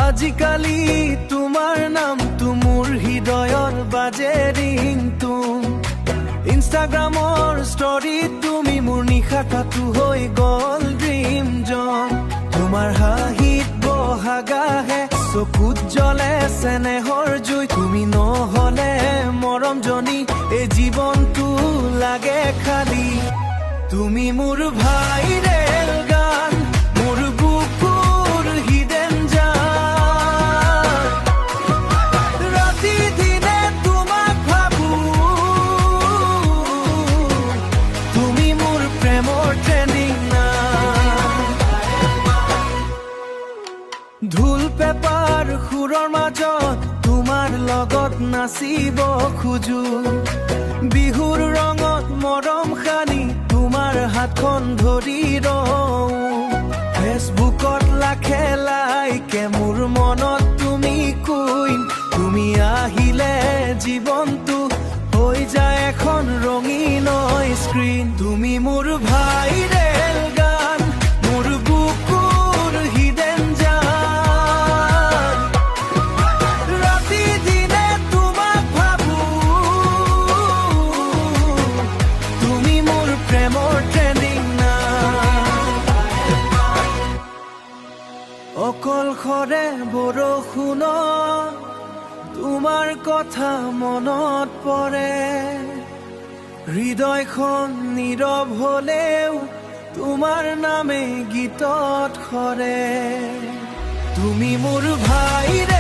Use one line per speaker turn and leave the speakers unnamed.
আজিকালি তোমাৰ নামটো মোৰ হৃদয়ৰ বাজে ৰিংটোন ইনষ্টাগ্ৰামৰ ষ্টৰীত তুমি মোৰ নিশাকাটো হৈ গ'ল ড্ৰিম জন তোমাৰ হাঁহিত বহাগাহে চকুত জ্বলে চেনেহৰ জুই তুমি নহ'লে মৰমজনী এই জীৱনটো লাগে খালী তুমি মোৰ ভাইৰেল গান মোৰ বুকুৰ হিডেন জান ৰাতি দিনে তোমাক ভাবো তুমি মোৰ প্ৰেমৰ ট্ৰেণ্ডিং নাম ঢোল পেপাৰ সুৰৰ মাজত তোমাৰ লগত নাচিব খোজো বিহুৰ ৰঙত মৰম সানি তোমাৰ হাতখন ধৰি ৰওঁ ফেচবুকত লাখে লাইকে মোৰ মনত তুমি কুইন তুমি আহিলে জীৱনটো হৈ যায় এখন ৰঙীন স্ক্ৰীন তুমি মোৰ ভাইৰেল গান মোৰ বুকুৰ হিডেন জান ৰাতি দিনে তোমাক ভাবো তুমি মোৰ প্ৰেমৰ ট্ৰেণ্ডিং নাম অকলশৰে বৰষুণত তোমাৰ কথা মনত পৰে হৃদয়খন নীৰৱ হলেও তোমাৰ নামে গীতত সৰে তুমি মোৰ ভাইৰে